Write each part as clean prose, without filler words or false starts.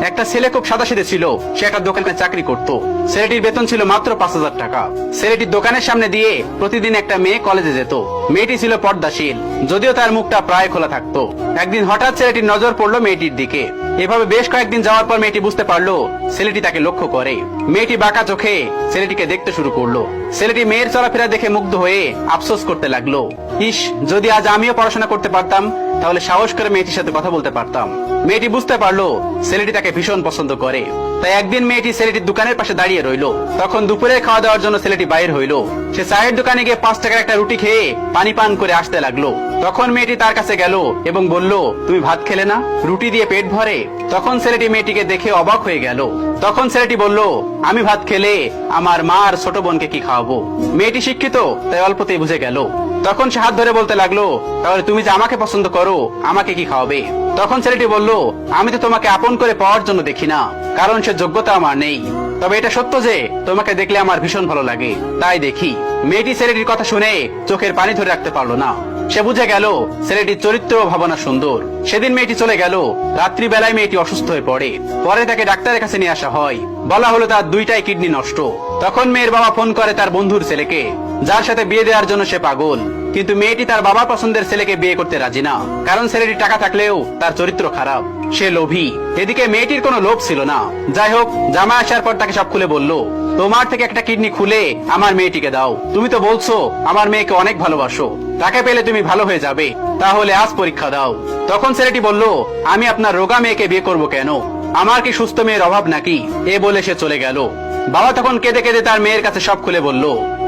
একটা ছেলে খুব সাদাসিধে ছিল। সে একটা দোকানে চাকরি করত। ছেলেটির বেতন ছিল মাত্র 5,000 টাকা। ছেলেটির দোকানের সামনে দিয়ে প্রতিদিন একটা মেয়ে কলেজে যেত। মেয়েটি ছিল পর্দাশীল, যদিও তার মুখটা প্রায় খোলা থাকতো। একদিন হঠাৎ ছেলেটির নজর পড়লো মেয়েটির দিকে। এভাবে বেশ কয়েকদিন যাওয়ার পর মেয়েটি বুঝতে পারলো ছেলেটি তাকে লক্ষ্য করে। মেয়েটি বাঁকা চোখে ছেলেটিকে দেখতে শুরু করলো। ছেলেটি মেয়ের চলাফেরা দেখে মুগ্ধ হয়ে আফসোস করতে লাগলো, ইস, যদি আজ আমিও পড়াশোনা করতে পারতাম, তাহলে সাহস করে মেয়েটির সাথে কথা বলতে পারতাম। মেয়েটি বুঝতে পারলো ছেলেটি তাকে ভীষণ পছন্দ করে। তাই একদিন মেয়েটি ছেলেটির দোকানের পাশে দাঁড়িয়ে রইলো। তখন দুপুরে খাওয়া দাওয়ার জন্য ছেলেটি বাইর হইলো। সে চায়ের দোকানে গিয়ে 5 টাকার একটা রুটি খেয়ে পানি পান করে আসতে লাগলো। তখন মেয়েটি তার কাছে গেল এবং বলল, তুমি ভাত খেলে না? রুটি দিয়ে পেট ভরে? তখন ছেলেটি মেয়েটিকে দেখে অবাক হয়ে গেল। তখন ছেলেটি বলল, আমি ভাত খেলে আমার মা আর ছোট বোনকে কি খাওয়াবো? মেয়েটি শিক্ষিত, তাই অল্পতেই বুঝে গেল। তখন সে হাত ধরে বলতে লাগলো, তাহলে তুমি যে আমাকে পছন্দ করো, আমাকে কি খাওয়াবে? তখন ছেলেটি বলল, আমি তো তোমাকে আপন করে পাওয়ার জন্য দেখি না, কারণ সে যোগ্যতা আমার নেই। তবে এটা সত্য যে তোমাকে দেখলে আমার ভীষণ ভালো লাগে, তাই দেখি। মেয়েটি ছেলেটির কথা শুনে চোখের পানি ধরে রাখতে পারলো না। সে বুঝে গেল ছেলেটির চরিত্র ও ভাবনা সুন্দর। সেদিন মেয়েটি চলে গেল। রাত্রিবেলায় মেয়েটি অসুস্থ হয়ে পড়ে। পরে তাকে ডাক্তারের কাছে নিয়ে আসা হয়। বলা হলো তার 2টাই কিডনি নষ্ট। তখন মেয়ের বাবা ফোন করে তার বন্ধুর ছেলেকে, যার সাথে বিয়ে দেওয়ার জন্য সে পাগল। কিন্তু মেয়েটি তার বাবার পছন্দের ছেলেকে বিয়ে করতে রাজি না, কারণ ছেলেটির টাকা থাকলেও তার চরিত্র খারাপ, সে লোভী। এদিকে মেয়েটির কোনো লোভ ছিল না। যাই হোক, জামাই আসার পর তাকে সব খুলে বলল, তোমার থেকে একটা কিডনি খুলে আমার মেয়েটিকে দাও। তুমি তো বলছো আমার মেয়েকে অনেক ভালোবাসো, তাকে পেলে তুমি ভালো হয়ে যাবে, তাহলে আজ পরীক্ষা দাও। তখন ছেলেটি বলল, আমি আপনার রোগা মেয়েকে বিয়ে করব কেন? আমার কি সুস্থ মেয়ের অভাব নাকি? এ বলে সে চলে গেল। বাবা তখন কেঁদে কেঁদে তার মেয়ের কাছে সব খুলে বলল।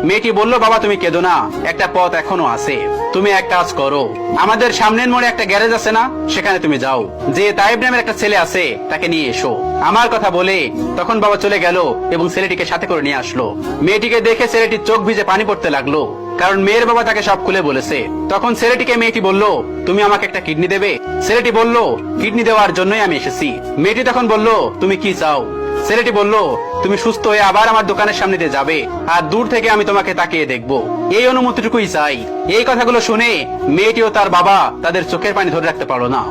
মেয়েটি বলল, বাবা তুমি কেঁদো না, একটা পথ এখনো আছে। তুমি এক কাজ করো, আমাদের সামনের মোড়ে একটা গ্যারেজ আছে না, সেখানে তুমি যাও, যে তাইব নামের একটা ছেলে আছে তাকে নিয়ে এসো। আমার কথা বলে তখন বাবা চলে গেল এবং ছেলেটিকে সাথে করে নিয়ে আসলো। মেয়েটিকে দেখে ছেলেটির চোখ ভিজে পানি পড়তে লাগলো, কারণ মেয়ের বাবা তাকে সব খুলে বলেছে। তখন ছেলেটিকে মেয়েটি বলল, তুমি আমাকে একটা কিডনি দেবে? ছেলেটি বলল, কিডনি দেওয়ার জন্যই আমি এসেছি। মেয়েটি তখন বলল, তুমি কি চাও? ছেলেটি বলল, তুমি সুস্থ হয়ে আবার আমার দোকানের সামনে দিয়ে যাবে, আর দূর থেকে আমি তোমাকে তাকিয়ে দেখবো, এই অনুমতিটুকুই চাই। এই কথাগুলো শুনে মেয়েটি ও তার বাবা তাদের চোখের পানি ধরে রাখতে পারলো না।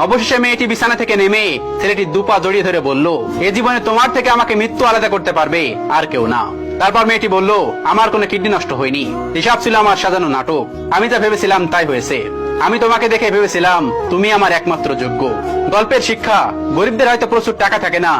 অবশেষে মেয়েটি বিছানা থেকে নেমে ছেলেটির 2 পা জড়িয়ে ধরে বলল, এ জীবনে তোমার থেকে আমাকে মৃত্যু আলাদা করতে পারবে আর কেউ না। তারপর মেয়েটি বলল, আমার কোনো কিডনি নষ্ট হয়নি, এসব ছিল আমার সাজানো নাটক। আমি যা ভেবেছিলাম তাই হয়েছে। আমি তোমাকে দেখে ভেবেছিলাম তুমি আমার একমাত্র যোগ্য। গল্পের শিক্ষা, গরিবদের হয়তো প্রচুর টাকা থাকে না,